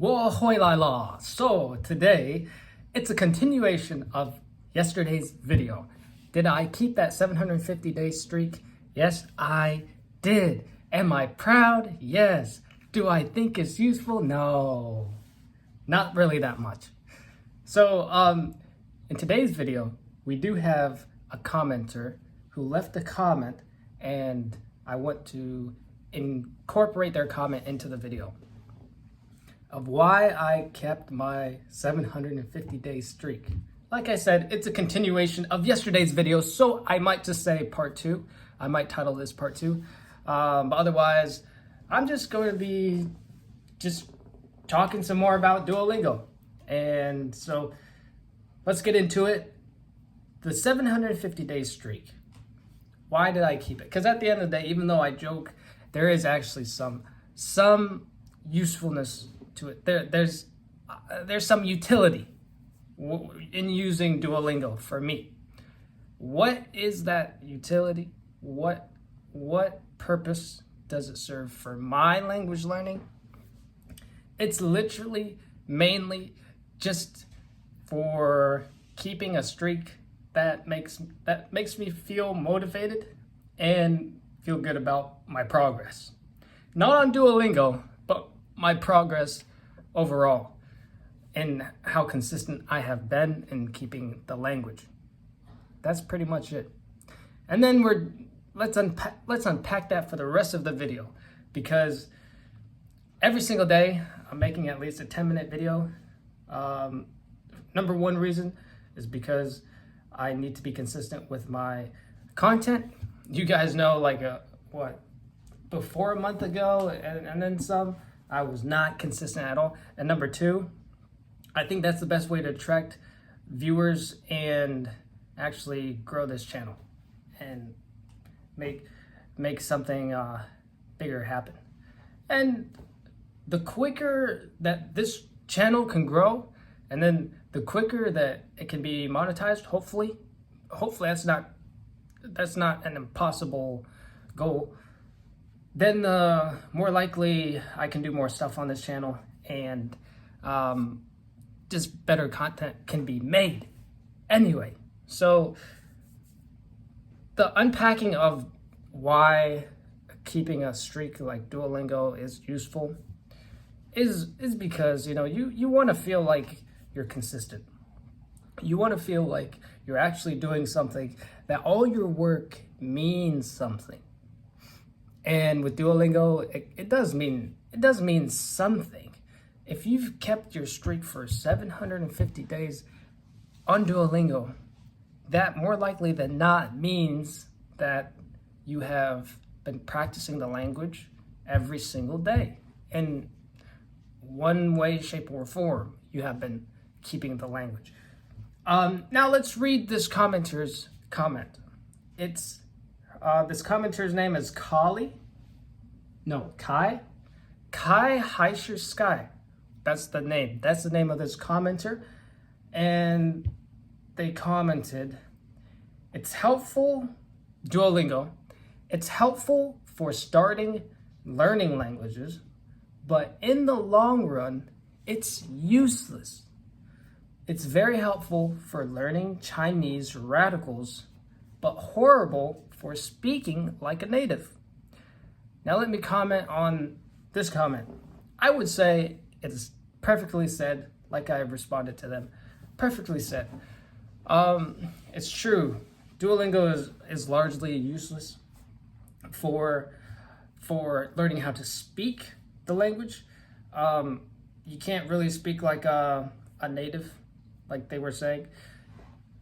我回来了. So today, it's a continuation of yesterday's video. Did I keep that 750-day streak? Yes, I did. Am I proud? Yes. Do I think it's useful? No. Not really that much. So in today's video, we do have a commenter who left a comment, and I want to incorporate their comment into the video of why I kept my 750-day streak. Like I said, it's a continuation of yesterday's video, so I might just say part 2. I might title this part 2. But otherwise, I'm just going to be just talking some more about Duolingo. And so let's get into it. The 750-day streak. Why did I keep it? Because at the end of the day, even though I joke, there is actually some usefulness to it. There's some utility in using Duolingo for me. What is that utility? What purpose does it serve for my language learning? It's literally mainly just for keeping a streak that makes me feel motivated and feel good about my progress. Not on Duolingo, but my progress overall and how consistent I have been in keeping the language. That's pretty much it. And then let's unpack that for the rest of the video, because every single day I'm making at least a 10-minute video. Number one reason is because I need to be consistent with my content. You guys know, before a month ago and then some, I was not consistent at all. And number two, I think that's the best way to attract viewers and actually grow this channel and make something bigger happen. And the quicker that this channel can grow, and then the quicker that it can be monetized, hopefully that's not an impossible goal, then the more likely I can do more stuff on this channel, and just better content can be made. Anyway, so the unpacking of why keeping a streak like Duolingo is useful is because, you want to feel like you're consistent. You want to feel like you're actually doing something, that all your work means something. And with Duolingo, it does mean something. If you've kept your streak for 750 days on Duolingo, that more likely than not means that you have been practicing the language every single day. In one way, shape, or form, you have been keeping the language. Now let's read this commenter's comment. It's this commenter's name is Kai Heischer Sky. That's the name. That's the name of this commenter. And they commented, it's helpful, Duolingo, it's helpful for starting learning languages, but in the long run, it's useless. It's very helpful for learning Chinese radicals, but horrible for speaking like a native. Now let me comment on this comment. I would say it's perfectly said, like I responded to them. Perfectly said. It's true. Duolingo is largely useless for learning how to speak the language. You can't really speak like a native, like they were saying,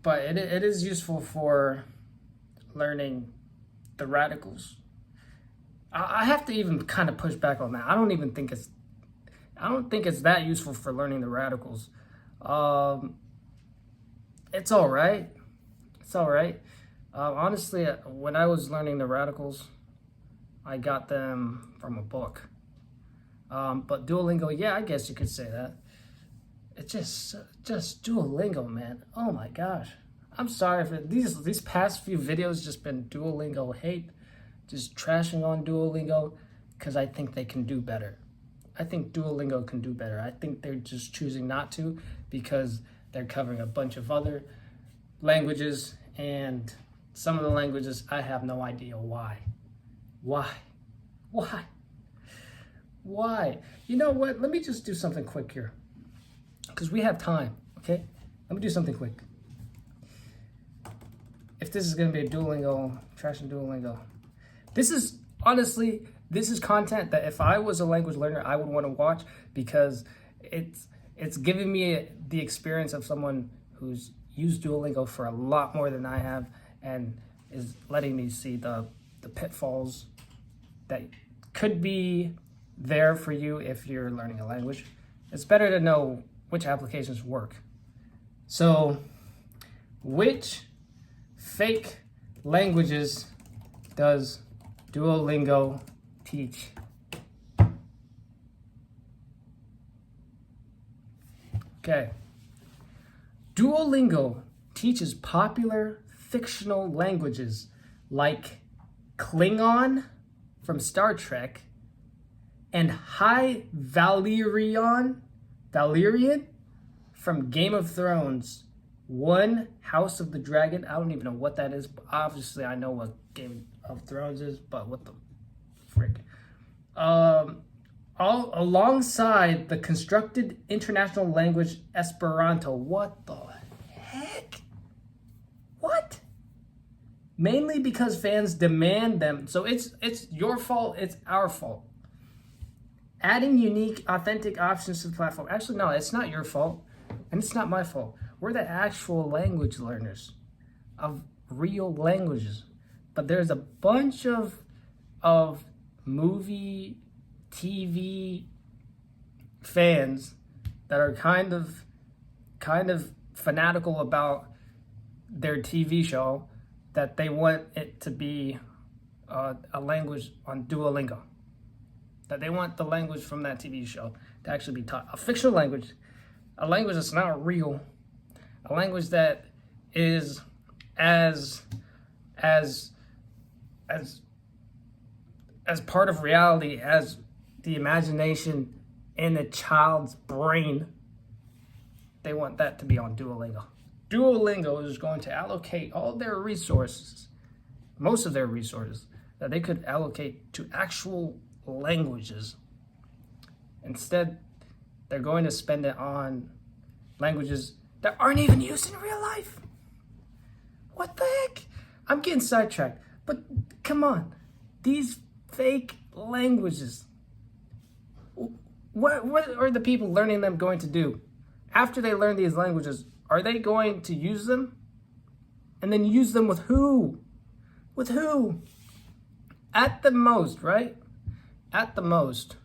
but it is useful for learning the radicals. I have to even kind of push back on that. I don't think it's that useful for learning the radicals. It's all right. It's all right. Honestly, when I was learning the radicals, I got them from a book. But Duolingo, yeah, I guess you could say that. It's just Duolingo, man. Oh my gosh. I'm sorry for these past few videos, just been Duolingo hate, just trashing on Duolingo, because I think they can do better. think Duolingo can do better. I think they're just choosing not to because they're covering a bunch of other languages, and some of the languages I have no idea why. Why? You know what? Let me just do something quick here because we have time, okay? Let me do something quick. If this is going to be a Duolingo, trash and Duolingo, this is content that if I was a language learner, I would want to watch because it's giving me the experience of someone who's used Duolingo for a lot more than I have and is letting me see the pitfalls that could be there for you if you're learning a language. It's better to know which applications work. So, which fake languages does Duolingo teach? Okay. Duolingo teaches popular fictional languages like Klingon from Star Trek and High Valyrian from Game of Thrones. One House of the Dragon. I don't even know what that is. But obviously, I know what Game of Thrones is, but what the frick? All alongside the constructed international language Esperanto. What the heck? What? Mainly because fans demand them. So it's your fault. It's our fault. Adding unique, authentic options to the platform. Actually, no, it's not your fault, and it's not my fault. We're the actual language learners of real languages. But there's a bunch of movie, TV fans that are kind of fanatical about their TV show that they want it to be a language on Duolingo. That they want the language from that TV show to actually be taught. A fictional language, a language that's not real, a language that is as part of reality as the imagination in a child's brain. They want that to be on Duolingo. Duolingo is going to allocate all their resources, most of their resources, that they could allocate to actual languages. Instead, they're going to spend it on languages that aren't even used in real life. What the heck? I'm getting sidetracked, but come on. These fake languages, what are the people learning them going to do? After they learn these languages, are they going to use them? And then use them with who? With who? At the most, right? At the most,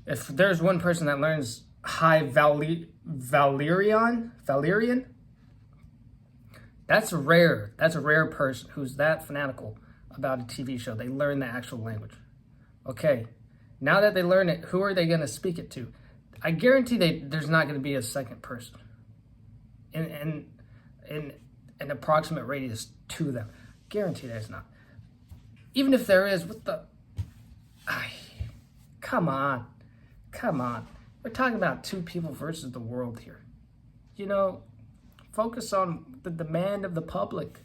if there's one person that learns High Valyrian, that's rare. That's a rare person who's that fanatical about a TV show. They learn the actual language. Okay, now that they learn it, who are they going to speak it to? I guarantee there's not going to be a second person in an approximate radius to them. Guarantee there's not. Even if there is, what the... Come on. We're talking about two people versus the world here. You know, focus on the demand of the public.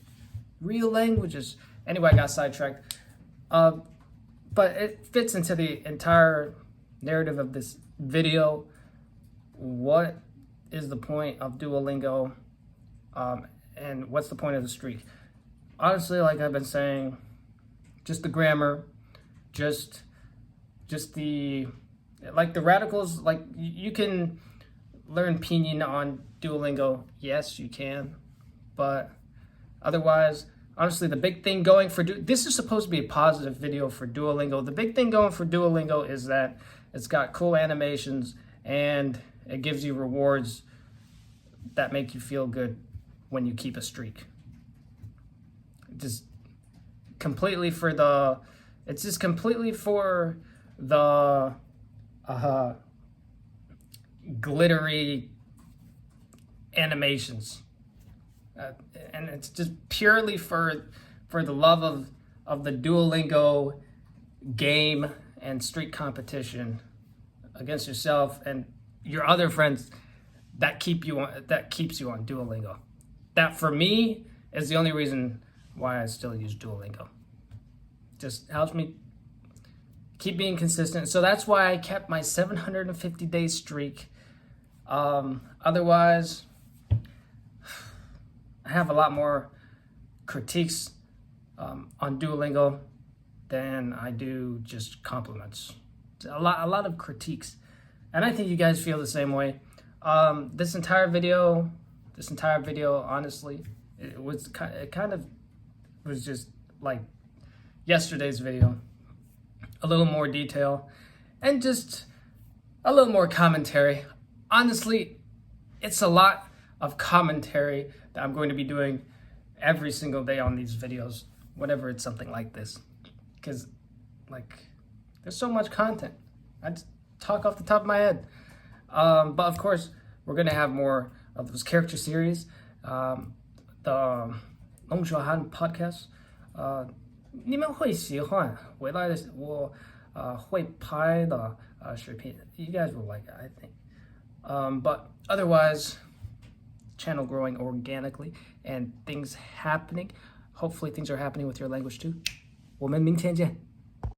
Real languages. Anyway, I got sidetracked. But it fits into the entire narrative of this video. What is the point of Duolingo? And what's the point of the streak? Honestly, like I've been saying, just the grammar, just the, like the radicals, like you can learn pinyin on Duolingo. Yes, you can. But otherwise, honestly, the big thing going for this is supposed to be a positive video for Duolingo. The big thing going for Duolingo is that it's got cool animations and it gives you rewards that make you feel good when you keep a streak. Just completely for the, it's just completely for the glittery animations. And it's just purely for the love of the Duolingo game and streak competition against yourself and your other friends that keeps you on Duolingo. That for me is the only reason why I still use Duolingo. Just helps me keep being consistent. So that's why I kept my 750-day streak. Otherwise, I have a lot more critiques on Duolingo than I do just compliments. A lot of critiques, and I think you guys feel the same way. This entire video, honestly, it kind of was just like yesterday's video, a little more detail and just a little more commentary. Honestly, it's a lot of commentary that I'm going to be doing every single day on these videos, whenever it's something like this, because like there's so much content. I just talk off the top of my head. But of course, we're gonna have more of those character series. The 龙小汉 podcast. 你们会喜欢未来的我会拍的视频. You guys will like it, I think. But otherwise, channel growing organically and things happening. Hopefully things are happening with your language too. 我们明天见.